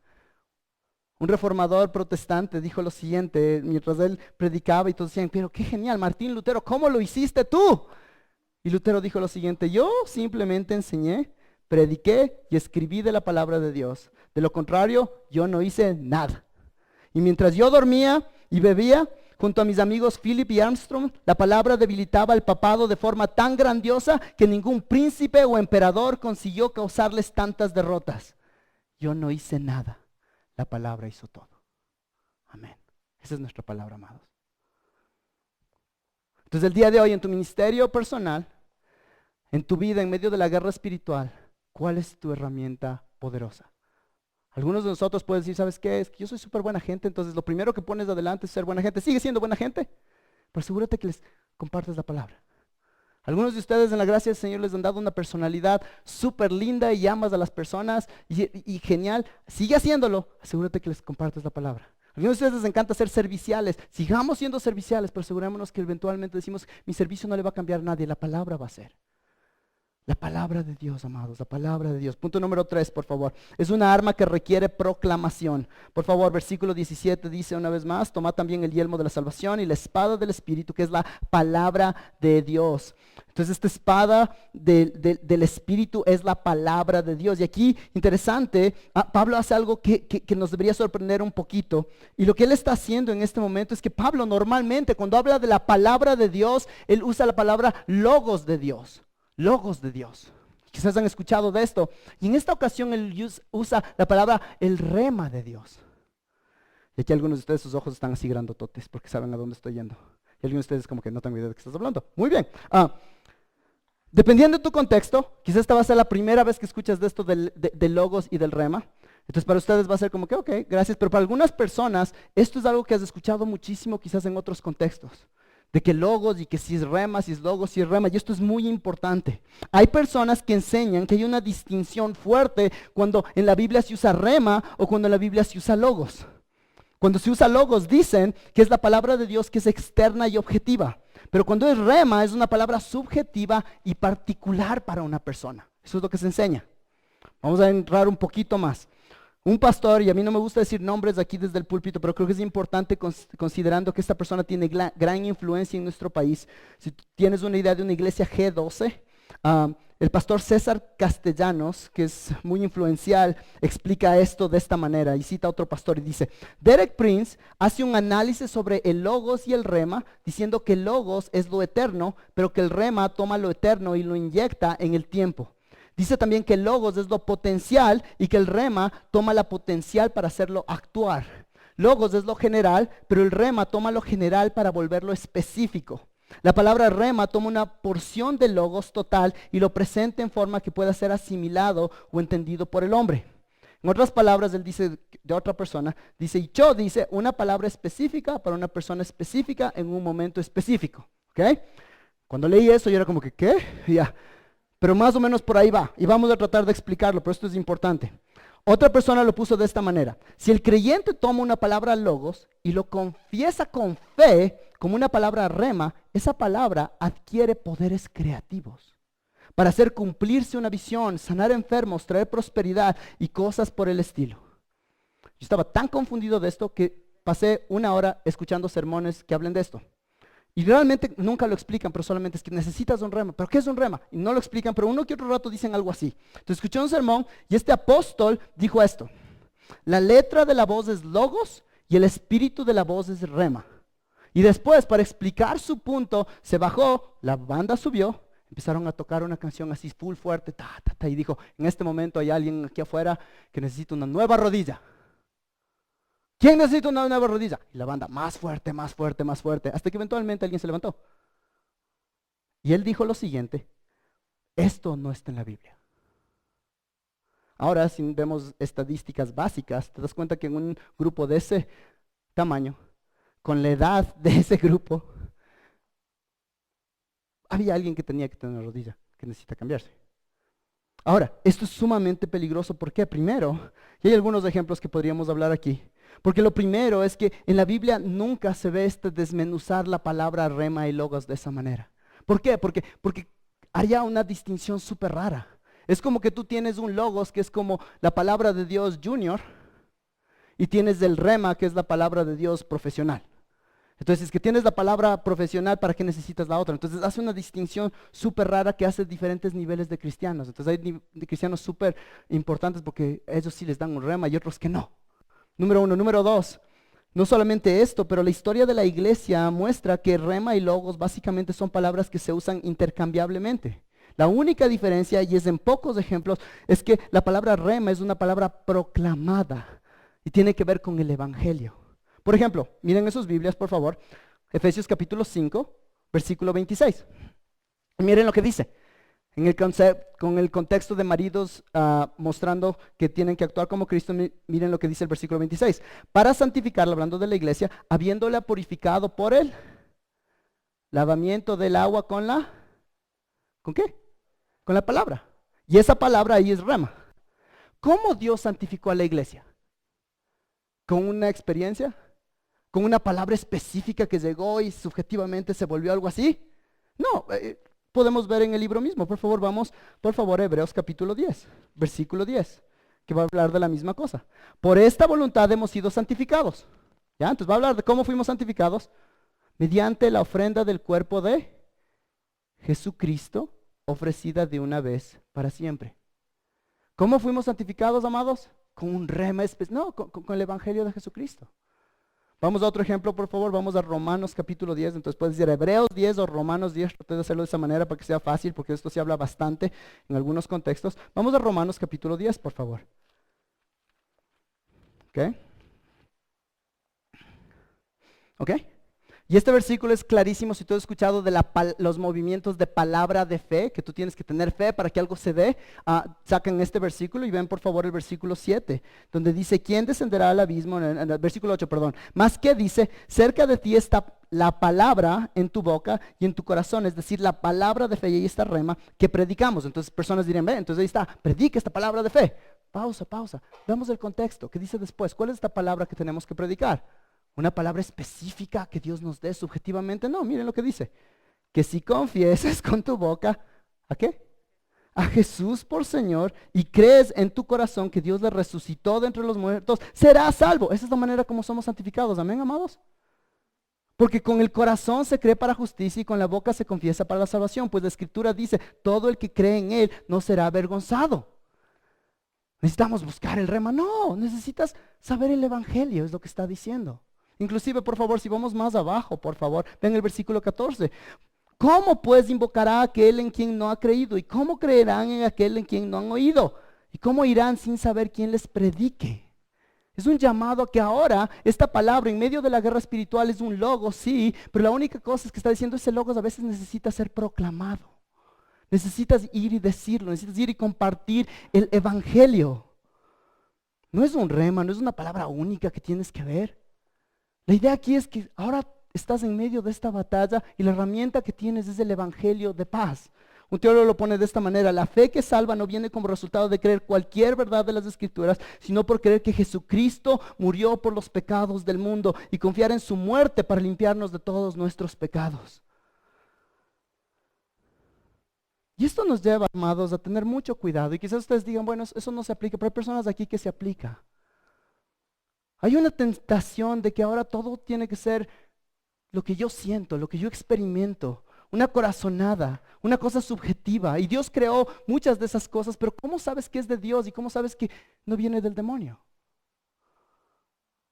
un reformador protestante dijo lo siguiente, mientras él predicaba y todos decían, pero qué genial, Martín Lutero, ¿cómo lo hiciste tú? Y Lutero dijo lo siguiente, yo simplemente enseñé, prediqué y escribí de la palabra de Dios. De lo contrario, yo no hice nada. Y mientras yo dormía y bebía, junto a mis amigos Philip y Armstrong, la palabra debilitaba el papado de forma tan grandiosa que ningún príncipe o emperador consiguió causarles tantas derrotas. Yo no hice nada. La palabra hizo todo. Amén. Esa Esa es nuestra palabra, amados. Entonces el día de hoy en tu ministerio personal, en tu vida, en medio de la guerra espiritual, ¿cuál es tu herramienta poderosa? Algunos de nosotros pueden decir, ¿sabes qué? Es que yo soy súper buena gente, entonces lo primero que pones adelante es ser buena gente. Sigue siendo buena gente, pero asegúrate que les compartas la palabra. Algunos de ustedes en la gracia del Señor les han dado una personalidad súper linda y amas a las personas y genial. Sigue haciéndolo, asegúrate que les compartas la palabra. Algunos de ustedes les encanta ser serviciales. Sigamos siendo serviciales, pero asegurémonos que eventualmente decimos, mi servicio no le va a cambiar a nadie, la palabra va a ser. La palabra de Dios, amados, la palabra de Dios. Punto número 3, por favor. Es una arma que requiere proclamación. Por favor, versículo 17 dice una vez más, tomad también el yelmo de la salvación y la espada del Espíritu, que es la palabra de Dios. Entonces, esta espada del Espíritu es la palabra de Dios. Y aquí, interesante, Pablo hace algo que nos debería sorprender un poquito. Y lo que él está haciendo en este momento es que Pablo normalmente, cuando habla de la palabra de Dios, él usa la palabra logos de Dios. Logos de Dios. Quizás han escuchado de esto. Y en esta ocasión él usa la palabra el rema de Dios. Y aquí algunos de ustedes sus ojos están así grandototes porque saben a dónde estoy yendo. Y algunos de ustedes como que no tengo idea de qué estás hablando. Muy bien. Dependiendo de tu contexto, quizás esta va a ser la primera vez que escuchas de esto del logos y del rema. Entonces para ustedes va a ser como que, ok, gracias. Pero para algunas personas esto es algo que has escuchado muchísimo quizás en otros contextos. De que logos y que si es rema, si es logos, si es rema. Y esto es muy importante. Hay personas que enseñan que hay una distinción fuerte cuando en la Biblia se usa rema o cuando en la Biblia se usa logos. Cuando se usa logos dicen que es la palabra de Dios que es externa y objetiva. Pero cuando es rema es una palabra subjetiva y particular para una persona. Eso es lo que se enseña. Vamos a entrar un poquito más. Un pastor, y a mí no me gusta decir nombres aquí desde el púlpito, pero creo que es importante considerando que esta persona tiene gran influencia en nuestro país. Si tienes una idea de una iglesia G12, el pastor César Castellanos, que es muy influencial, explica esto de esta manera y cita a otro pastor y dice, Derek Prince hace un análisis sobre el logos y el rema, diciendo que el logos es lo eterno, pero que el rema toma lo eterno y lo inyecta en el tiempo. Dice también que el logos es lo potencial y que el rema toma la potencial para hacerlo actuar. Logos es lo general, pero el rema toma lo general para volverlo específico. La palabra rema toma una porción del logos total y lo presenta en forma que pueda ser asimilado o entendido por el hombre. En otras palabras, él dice de otra persona, dice, y yo dice una palabra específica para una persona específica en un momento específico. ¿Okay? Cuando leí eso yo era como que, ¿qué? Ya. Pero más o menos por ahí va, y vamos a tratar de explicarlo, pero esto es importante. Otra persona lo puso de esta manera. Si el creyente toma una palabra logos y lo confiesa con fe como una palabra rema, esa palabra adquiere poderes creativos para hacer cumplirse una visión, sanar enfermos, traer prosperidad y cosas por el estilo. Yo estaba tan confundido de esto que pasé una hora escuchando sermones que hablen de esto. Y realmente nunca lo explican, pero solamente es que necesitas un rema. ¿Pero qué es un rema? Y no lo explican, pero uno que otro rato dicen algo así. Entonces escuché un sermón y este apóstol dijo esto. La letra de la voz es logos y el espíritu de la voz es rema. Y después, para explicar su punto, se bajó, la banda subió, empezaron a tocar una canción así full fuerte, y dijo, en este momento hay alguien aquí afuera que necesita una nueva rodilla. ¿Quién necesita una nueva rodilla? Y la banda, más fuerte, más fuerte, más fuerte, hasta que eventualmente alguien se levantó. Y él dijo lo siguiente, esto no está en la Biblia. Ahora, si vemos estadísticas básicas, te das cuenta que en un grupo de ese tamaño, con la edad de ese grupo, había alguien que tenía que tener una rodilla, que necesita cambiarse. Ahora, esto es sumamente peligroso. ¿Por qué? Primero, y hay algunos ejemplos que podríamos hablar aquí. Porque lo primero es que en la Biblia nunca se ve desmenuzar la palabra rema y logos de esa manera. ¿Por qué? Porque haría una distinción súper rara. Es como que tú tienes un logos que es como la palabra de Dios junior y tienes el rema que es la palabra de Dios profesional. Entonces, es que tienes la palabra profesional, ¿para qué necesitas la otra? Entonces, hace una distinción súper rara que hace diferentes niveles de cristianos. Entonces, hay cristianos súper importantes porque ellos sí les dan un rema y otros que no. Número 1. Número 2. No solamente esto, pero la historia de la iglesia muestra que rema y logos básicamente son palabras que se usan intercambiablemente. La única diferencia, y es en pocos ejemplos, es que la palabra rema es una palabra proclamada y tiene que ver con el evangelio. Por ejemplo, miren en sus Biblias, por favor, Efesios capítulo 5, versículo 26. Miren lo que dice. Con el contexto de maridos mostrando que tienen que actuar como Cristo, miren lo que dice el versículo 26. Para santificarla, hablando de la iglesia, habiéndola purificado por el lavamiento del agua con la... ¿Con qué? Con la palabra. Y esa palabra ahí es rema. ¿Cómo Dios santificó a la iglesia? ¿Con una experiencia? ¿Con una palabra específica que llegó y subjetivamente se volvió algo así? No, podemos ver en el libro mismo. Por favor, vamos, por favor, a Hebreos capítulo 10, versículo 10, que va a hablar de la misma cosa. Por esta voluntad hemos sido santificados. ¿Ya? Entonces va a hablar de cómo fuimos santificados mediante la ofrenda del cuerpo de Jesucristo, ofrecida de una vez para siempre. ¿Cómo fuimos santificados, amados? Con un rema especial, no, con el evangelio de Jesucristo. Vamos a otro ejemplo, por favor. Vamos a Romanos capítulo 10. Entonces puedes decir Hebreos 10 o Romanos 10. Traté de hacerlo de esa manera para que sea fácil, porque esto se habla bastante en algunos contextos. Vamos a Romanos capítulo 10, por favor. ¿Ok? ¿Ok? Y este versículo es clarísimo. Si tú has escuchado de los movimientos de palabra de fe, que tú tienes que tener fe para que algo se dé, sacan este versículo y ven por favor el versículo 7, donde dice, ¿quién descenderá al abismo? En el versículo 8, perdón. Más que dice, cerca de ti está la palabra en tu boca y en tu corazón, es decir, la palabra de fe, y ahí está rema, que predicamos. Entonces personas dirían, ve, entonces ahí está, predica esta palabra de fe. Pausa. Veamos el contexto. ¿Qué dice después? ¿Cuál es esta palabra que tenemos que predicar? ¿Una palabra específica que Dios nos dé subjetivamente? No, miren lo que dice. Que si confieses con tu boca, ¿a qué? A Jesús por Señor y crees en tu corazón que Dios le resucitó de entre los muertos, serás salvo. Esa es la manera como somos santificados. Amén, amados. Porque con el corazón se cree para justicia y con la boca se confiesa para la salvación. Pues la Escritura dice, todo el que cree en Él no será avergonzado. Necesitamos buscar el rema. No, necesitas saber el Evangelio, es lo que está diciendo. Inclusive, por favor, si vamos más abajo, por favor, ven el versículo 14. ¿Cómo pues invocará a aquel en quien no ha creído? ¿Y cómo creerán en aquel en quien no han oído? ¿Y cómo irán sin saber quién les predique? Es un llamado a que ahora esta palabra en medio de la guerra espiritual es un logos, sí, pero la única cosa es que está diciendo ese logos a veces necesita ser proclamado. Necesitas ir y decirlo, necesitas ir y compartir el evangelio. No es un rema, no es una palabra única que tienes que ver. La idea aquí es que ahora estás en medio de esta batalla y la herramienta que tienes es el evangelio de paz. Un teólogo lo pone de esta manera: la fe que salva no viene como resultado de creer cualquier verdad de las Escrituras, sino por creer que Jesucristo murió por los pecados del mundo y confiar en su muerte para limpiarnos de todos nuestros pecados. Y esto nos lleva, amados, a tener mucho cuidado. Y quizás ustedes digan, bueno, eso no se aplica, pero hay personas aquí que se aplica. Hay una tentación de que ahora todo tiene que ser lo que yo siento, lo que yo experimento, una corazonada, una cosa subjetiva. Y Dios creó muchas de esas cosas, pero ¿cómo sabes que es de Dios y cómo sabes que no viene del demonio?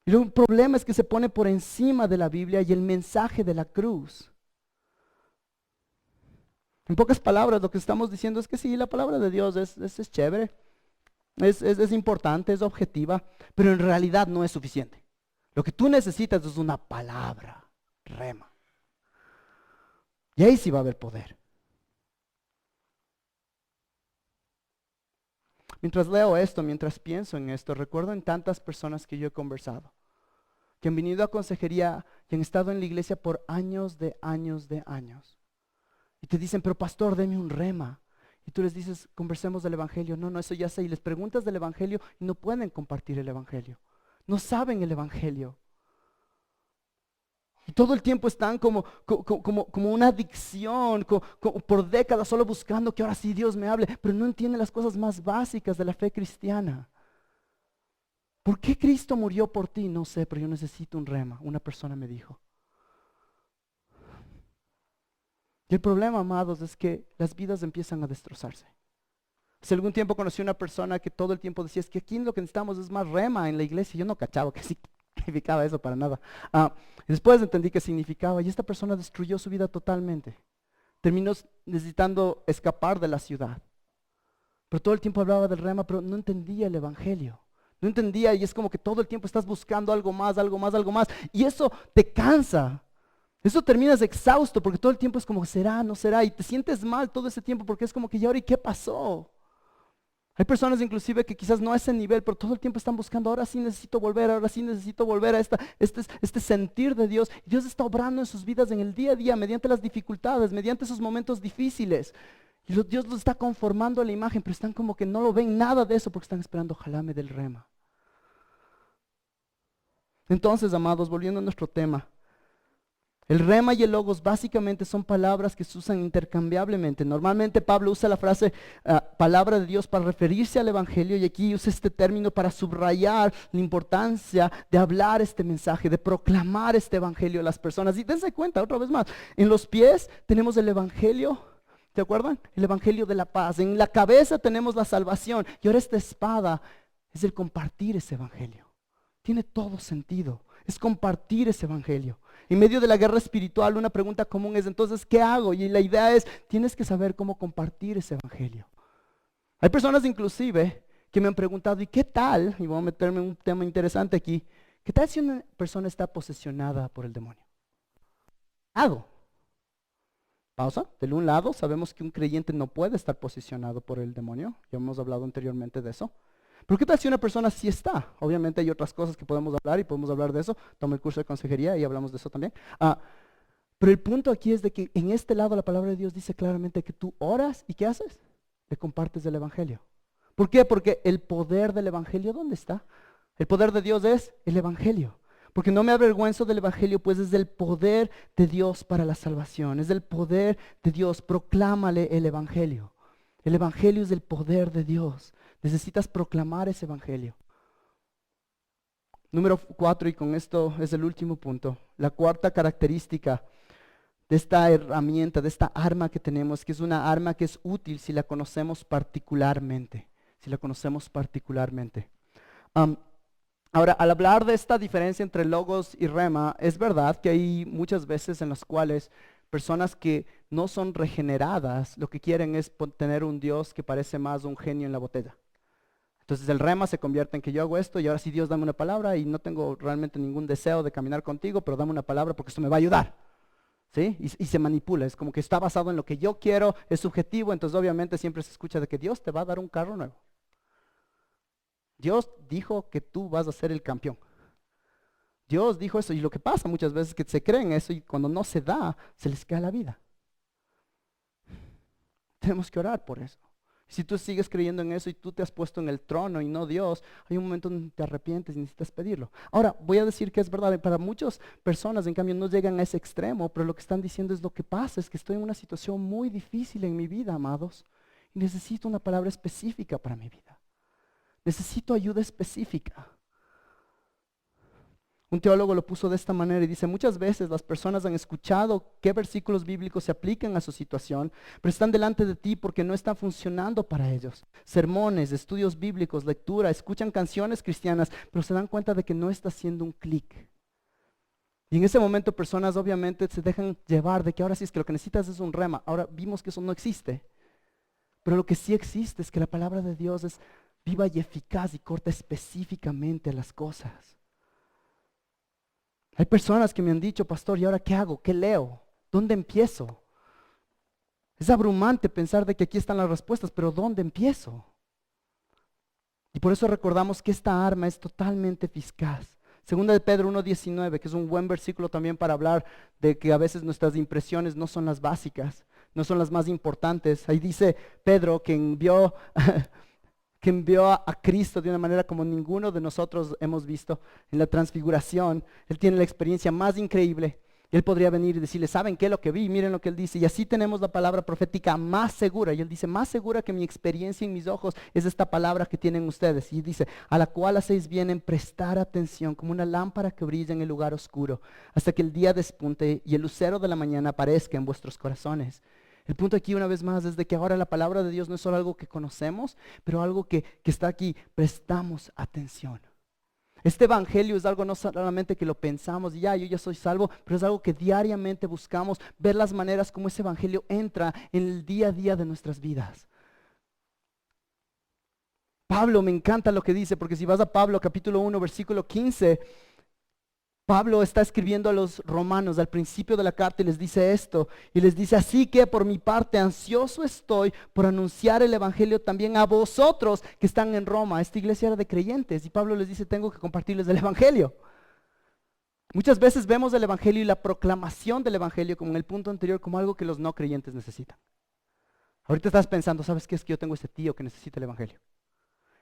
Y el problema es que se pone por encima de la Biblia y el mensaje de la cruz. En pocas palabras, lo que estamos diciendo es que sí, la palabra de Dios es chévere. Es importante, es objetiva, pero en realidad no es suficiente. Lo que tú necesitas es una palabra, rema. Y ahí sí va a haber poder. Mientras leo esto, mientras pienso en esto, recuerdo en tantas personas que yo he conversado, que han venido a consejería y han estado en la iglesia por años de años de años. Y te dicen, pero pastor, deme un rema. Y tú les dices, conversemos del evangelio. No, eso ya sé. Y les preguntas del evangelio y no pueden compartir el evangelio. No saben el evangelio. Y todo el tiempo están como una adicción, por décadas solo buscando que ahora sí Dios me hable, pero no entienden las cosas más básicas de la fe cristiana. ¿Por qué Cristo murió por ti? No sé, pero yo necesito un rema. Una persona me dijo. Y el problema, amados, es que las vidas empiezan a destrozarse. Hace algún tiempo conocí a una persona que todo el tiempo decía, es que aquí lo que necesitamos es más rema en la iglesia. Yo no cachaba que significaba eso para nada. Y después entendí qué significaba y esta persona destruyó su vida totalmente. Terminó necesitando escapar de la ciudad. Pero todo el tiempo hablaba del rema, pero no entendía el evangelio. No entendía y es como que todo el tiempo estás buscando algo más, algo más, algo más. Y eso te cansa. Eso terminas exhausto porque todo el tiempo es como, ¿será, no será? Y te sientes mal todo ese tiempo porque es como que, ¿y ahora y qué pasó? Hay personas inclusive que quizás no a ese nivel, pero todo el tiempo están buscando, ahora sí necesito volver, ahora sí necesito volver a este sentir de Dios. Y Dios está obrando en sus vidas en el día a día, mediante las dificultades, mediante esos momentos difíciles. Y Dios los está conformando a la imagen, pero están como que no lo ven nada de eso porque están esperando, ojalá me dé el rema. Entonces, amados, volviendo a nuestro tema, el rema y el logos básicamente son palabras que se usan intercambiablemente. Normalmente Pablo usa la frase palabra de Dios para referirse al evangelio y aquí usa este término para subrayar la importancia de hablar este mensaje, de proclamar este evangelio a las personas. Y dense cuenta, otra vez más, en los pies tenemos el evangelio, ¿te acuerdan? El evangelio de la paz. En la cabeza tenemos la salvación y ahora esta espada es el compartir ese evangelio. Tiene todo sentido, es compartir ese evangelio. En medio de la guerra espiritual, una pregunta común es, entonces, ¿qué hago? Y la idea es, tienes que saber cómo compartir ese evangelio. Hay personas inclusive que me han preguntado, ¿y qué tal? Y voy a meterme en un tema interesante aquí. ¿Qué tal si una persona está posesionada por el demonio? ¿Qué hago? Pausa. De un lado, sabemos que un creyente no puede estar posesionado por el demonio. Ya hemos hablado anteriormente de eso. Pero ¿qué tal si una persona sí está? Obviamente hay otras cosas que podemos hablar y podemos hablar de eso. Toma el curso de consejería y hablamos de eso también. Pero el punto aquí es de que en este lado la palabra de Dios dice claramente que tú oras y ¿qué haces? Le compartes el evangelio. ¿Por qué? Porque el poder del evangelio, ¿dónde está? El poder de Dios es el evangelio. Porque no me avergüenzo del evangelio, pues es el poder de Dios para la salvación. Es el poder de Dios. Proclámale el evangelio. El evangelio es el poder de Dios. Necesitas proclamar ese evangelio. Número 4, y con esto es el último punto. La cuarta característica de esta herramienta, de esta arma que tenemos, que es una arma que es útil si la conocemos particularmente. Si la conocemos particularmente. Ahora, al hablar de esta diferencia entre logos y rema, es verdad que hay muchas veces en las cuales personas que no son regeneradas, lo que quieren es tener un Dios que parece más un genio en la botella. Entonces el rema se convierte en que yo hago esto y ahora sí Dios dame una palabra y no tengo realmente ningún deseo de caminar contigo, pero dame una palabra porque esto me va a ayudar. ¿Sí? Y se manipula, es como que está basado en lo que yo quiero, es subjetivo, entonces obviamente siempre se escucha de que Dios te va a dar un carro nuevo. Dios dijo que tú vas a ser el campeón. Dios dijo eso y lo que pasa muchas veces es que se creen eso y cuando no se da, se les cae la vida. Tenemos que orar por eso. Si tú sigues creyendo en eso y tú te has puesto en el trono y no Dios, hay un momento donde te arrepientes y necesitas pedirlo. Ahora, voy a decir que es verdad, para muchas personas en cambio no llegan a ese extremo, pero lo que están diciendo es lo que pasa, es que estoy en una situación muy difícil en mi vida, amados, y necesito una palabra específica para mi vida. Necesito ayuda específica. Un teólogo lo puso de esta manera y dice, muchas veces las personas han escuchado qué versículos bíblicos se aplican a su situación, pero están delante de ti porque no están funcionando para ellos. Sermones, estudios bíblicos, lectura, escuchan canciones cristianas, pero se dan cuenta de que no está haciendo un clic. Y en ese momento personas obviamente se dejan llevar de que ahora sí es que lo que necesitas es un rema. Ahora vimos que eso no existe, pero lo que sí existe es que la palabra de Dios es viva y eficaz y corta específicamente las cosas. Hay personas que me han dicho, pastor, ¿y ahora qué hago? ¿Qué leo? ¿Dónde empiezo? Es abrumante pensar de que aquí están las respuestas, pero ¿dónde empiezo? Y por eso recordamos que esta arma es totalmente eficaz. Segunda de Pedro 1:19, que es un buen versículo también para hablar de que a veces nuestras impresiones no son las básicas, no son las más importantes. Ahí dice Pedro que envió a Cristo de una manera como ninguno de nosotros hemos visto en la transfiguración. Él tiene la experiencia más increíble. Él podría venir y decirle, ¿saben qué? Lo que vi, miren lo que él dice. Y así tenemos la palabra profética más segura. Y él dice, más segura que mi experiencia en mis ojos es esta palabra que tienen ustedes. Y dice, a la cual hacéis bien en prestar atención como una lámpara que brilla en el lugar oscuro, hasta que el día despunte y el lucero de la mañana aparezca en vuestros corazones. El punto aquí una vez más es de que ahora la palabra de Dios no es solo algo que conocemos, pero algo que está aquí, prestamos atención. Este evangelio es algo no solamente que lo pensamos y yo ya soy salvo, pero es algo que diariamente buscamos ver las maneras como ese evangelio entra en el día a día de nuestras vidas. Pablo, me encanta lo que dice, porque si vas a Pablo capítulo 1, versículo 15, Pablo está escribiendo a los romanos al principio de la carta y les dice esto, y les dice: así que por mi parte ansioso estoy por anunciar el evangelio también a vosotros que están en Roma. Esta iglesia era de creyentes y Pablo les dice: tengo que compartirles el evangelio. Muchas veces vemos el evangelio y la proclamación del evangelio, como en el punto anterior, como algo que los no creyentes necesitan. Ahorita estás pensando: ¿sabes qué? Es que yo tengo ese tío que necesita el evangelio.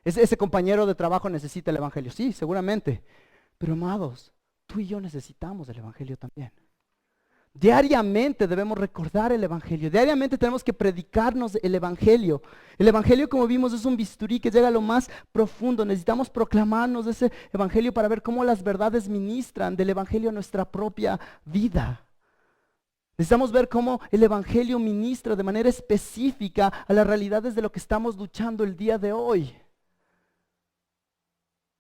Ese compañero de trabajo necesita el evangelio. Sí, seguramente. Pero amados, tú y yo necesitamos el evangelio también. Diariamente debemos recordar el evangelio. Diariamente tenemos que predicarnos el evangelio. El evangelio, como vimos, es un bisturí que llega a lo más profundo. Necesitamos proclamarnos ese evangelio para ver cómo las verdades ministran del evangelio a nuestra propia vida. Necesitamos ver cómo el evangelio ministra de manera específica a las realidades de lo que estamos luchando el día de hoy.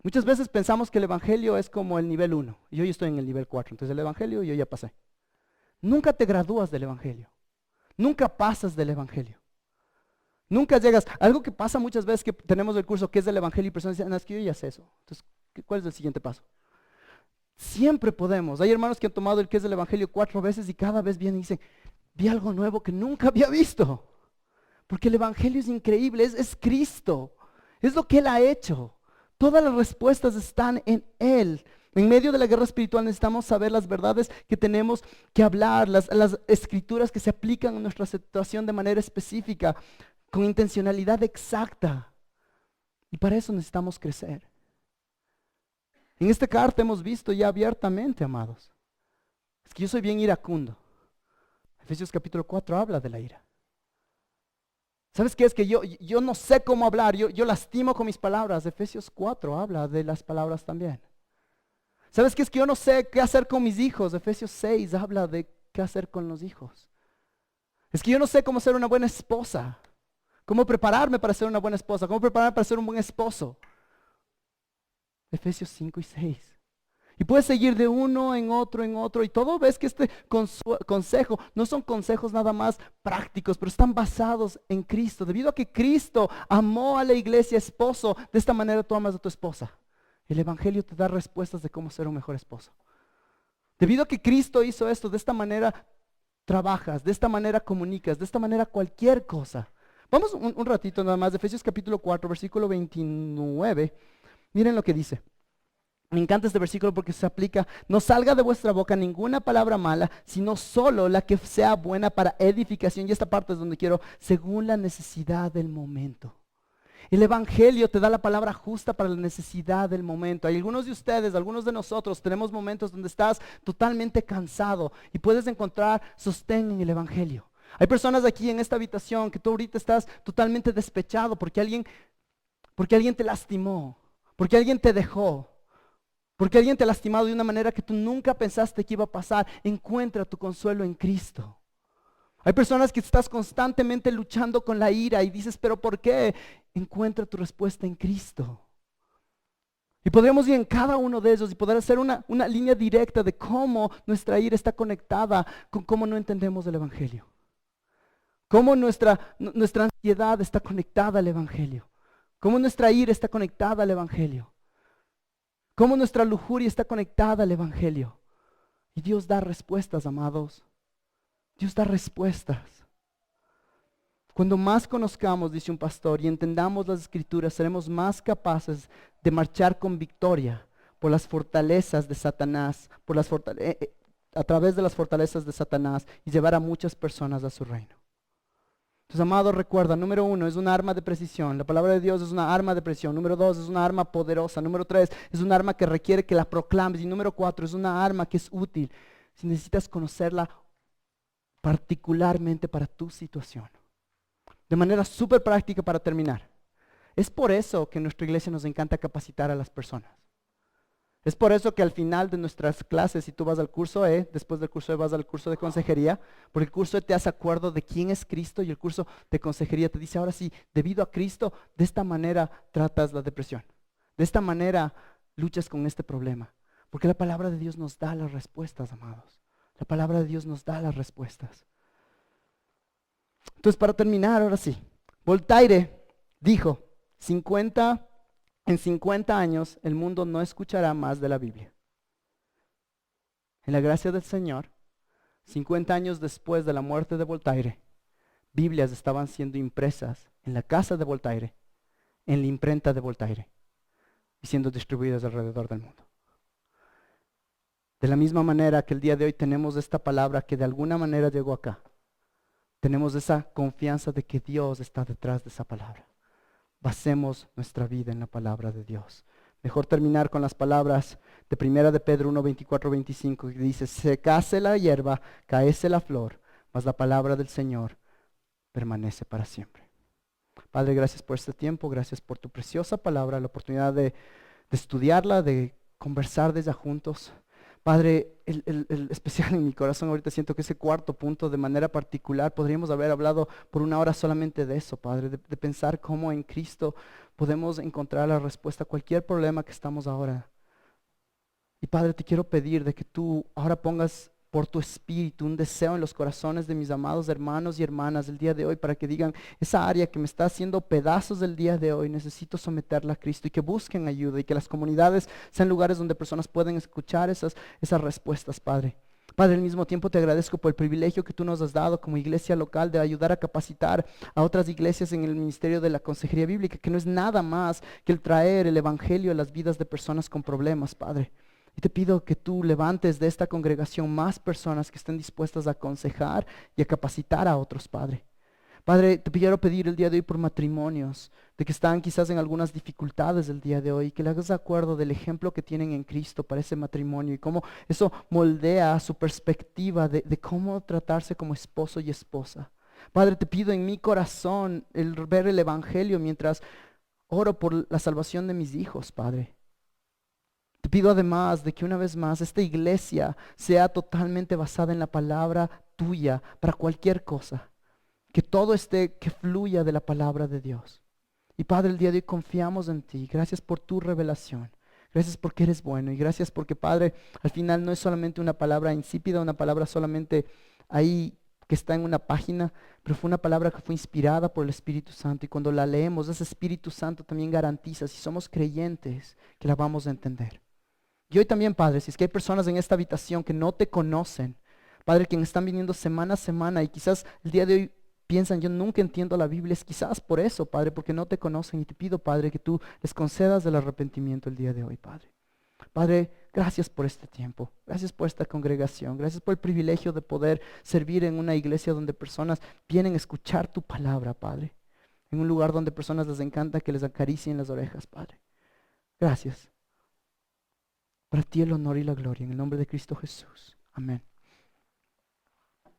Muchas veces pensamos que el evangelio es como el nivel 1 y yo ya estoy en el nivel 4, entonces el evangelio yo ya pasé. Nunca te gradúas del evangelio, nunca pasas del evangelio, nunca llegas. Algo que pasa muchas veces que tenemos el curso que es del evangelio y personas dicen: no, es que yo ya sé eso. Entonces, ¿cuál es el siguiente paso? Siempre podemos. Hay hermanos que han tomado el que es del evangelio 4 veces y cada vez vienen y dicen: vi algo nuevo que nunca había visto. Porque el evangelio es increíble, es Cristo, es lo que Él ha hecho. Todas las respuestas están en Él. En medio de la guerra espiritual necesitamos saber las verdades que tenemos que hablar, las escrituras que se aplican a nuestra situación de manera específica, con intencionalidad exacta. Y para eso necesitamos crecer. En esta carta hemos visto ya abiertamente, amados, es que yo soy bien iracundo. Efesios capítulo 4 habla de la ira. ¿Sabes qué? Es que yo no sé cómo hablar, yo lastimo con mis palabras. Efesios 4 habla de las palabras también. ¿Sabes qué? Es que yo no sé qué hacer con mis hijos. Efesios 6 habla de qué hacer con los hijos. Es que yo no sé cómo ser una buena esposa, cómo prepararme para ser una buena esposa, cómo prepararme para ser un buen esposo. Efesios 5 y 6. Y puedes seguir de uno en otro, y todo ves que este consejo no son consejos nada más prácticos, pero están basados en Cristo. Debido a que Cristo amó a la iglesia, esposo, de esta manera tú amas a tu esposa. El evangelio te da respuestas de cómo ser un mejor esposo. Debido a que Cristo hizo esto, de esta manera trabajas, de esta manera comunicas, de esta manera cualquier cosa. Vamos un ratito nada más, de Efesios capítulo 4, versículo 29. Miren lo que dice. Me encanta este versículo porque se aplica: no salga de vuestra boca ninguna palabra mala, sino solo la que sea buena para edificación. Y esta parte es donde quiero: según la necesidad del momento. El evangelio te da la palabra justa para la necesidad del momento. Hay algunos de ustedes, algunos de nosotros, tenemos momentos donde estás totalmente cansado y puedes encontrar sostén en el evangelio. Hay personas aquí en esta habitación que tú ahorita estás totalmente despechado porque alguien te lastimó, porque alguien te dejó, porque alguien te ha lastimado de una manera que tú nunca pensaste que iba a pasar. Encuentra tu consuelo en Cristo. Hay personas que estás constantemente luchando con la ira y dices: ¿pero por qué? Encuentra tu respuesta en Cristo. Y podríamos ir en cada uno de ellos y poder hacer una línea directa de cómo nuestra ira está conectada con cómo no entendemos el evangelio. Cómo nuestra ansiedad está conectada al evangelio. Cómo nuestra ira está conectada al evangelio. Cómo nuestra lujuria está conectada al evangelio. Y Dios da respuestas, amados. Dios da respuestas. Cuando más conozcamos, dice un pastor, y entendamos las escrituras, seremos más capaces de marchar con victoria por las fortalezas de Satanás, a través de las fortalezas de Satanás, y llevar a muchas personas a su reino. Entonces, amado, recuerda: número 1, es un arma de precisión. La palabra de Dios es una arma de precisión. Número 2, es una arma poderosa. Número 3, es un arma que requiere que la proclames. Y número 4, es una arma que es útil si necesitas conocerla particularmente para tu situación. De manera súper práctica, para terminar. Es por eso que en nuestra iglesia nos encanta capacitar a las personas. Es por eso que al final de nuestras clases, si tú vas al curso E, después del curso E vas al curso de consejería, porque el curso E te hace acuerdo de quién es Cristo, y el curso de consejería te dice: ahora sí, debido a Cristo, de esta manera tratas la depresión. De esta manera luchas con este problema. Porque la palabra de Dios nos da las respuestas, amados. La palabra de Dios nos da las respuestas. Entonces, para terminar, ahora sí, Voltaire dijo: En 50 años el mundo no escuchará más de la Biblia. En la gracia del Señor, 50 años después de la muerte de Voltaire, Biblias estaban siendo impresas en la casa de Voltaire, en la imprenta de Voltaire, y siendo distribuidas alrededor del mundo. De la misma manera que el día de hoy tenemos esta palabra que de alguna manera llegó acá, tenemos esa confianza de que Dios está detrás de esa palabra. Basemos nuestra vida en la palabra de Dios. Mejor terminar con las palabras de 1 de Pedro 1, 24, 25, que dice: secase la hierba, caese la flor, mas la palabra del Señor permanece para siempre. Padre, gracias por este tiempo, gracias por tu preciosa palabra, la oportunidad de estudiarla, de conversar de ella juntos. Padre, el especial en mi corazón ahorita siento que ese cuarto punto de manera particular podríamos haber hablado por una hora solamente de eso, Padre, de pensar cómo en Cristo podemos encontrar la respuesta a cualquier problema que estamos ahora. Y Padre, te quiero pedir de que tú ahora pongas por tu espíritu un deseo en los corazones de mis amados hermanos y hermanas del día de hoy, para que digan: esa área que me está haciendo pedazos del día de hoy, necesito someterla a Cristo, y que busquen ayuda, y que las comunidades sean lugares donde personas pueden escuchar esas respuestas, Padre. Padre, al mismo tiempo te agradezco por el privilegio que tú nos has dado como iglesia local de ayudar a capacitar a otras iglesias en el ministerio de la consejería bíblica, que no es nada más que el traer el evangelio a las vidas de personas con problemas, Padre. Y te pido que tú levantes de esta congregación más personas que estén dispuestas a aconsejar y a capacitar a otros, Padre. Padre, te quiero pedir el día de hoy por matrimonios, de que están quizás en algunas dificultades el día de hoy, que le hagas de acuerdo del ejemplo que tienen en Cristo para ese matrimonio y cómo eso moldea su perspectiva de cómo tratarse como esposo y esposa. Padre, te pido en mi corazón el ver el evangelio mientras oro por la salvación de mis hijos, Padre. Te pido además de que una vez más esta iglesia sea totalmente basada en la palabra tuya para cualquier cosa. Que todo que fluya de la palabra de Dios. Y Padre, el día de hoy confiamos en ti. Gracias por tu revelación. Gracias porque eres bueno. Y gracias porque, Padre, al final no es solamente una palabra insípida, una palabra solamente ahí que está en una página, pero fue una palabra que fue inspirada por el Espíritu Santo. Y cuando la leemos, ese Espíritu Santo también garantiza, si somos creyentes, que la vamos a entender. Y hoy también, Padre, si es que hay personas en esta habitación que no te conocen, Padre, que están viniendo semana a semana y quizás el día de hoy piensan: yo nunca entiendo la Biblia, es quizás por eso, Padre, porque no te conocen. Y te pido, Padre, que tú les concedas el arrepentimiento el día de hoy, Padre. Padre, gracias por este tiempo, gracias por esta congregación, gracias por el privilegio de poder servir en una iglesia donde personas vienen a escuchar tu palabra, Padre. En un lugar donde personas les encanta que les acaricien las orejas, Padre. Gracias. Para ti el honor y la gloria, en el nombre de Cristo Jesús. Amén.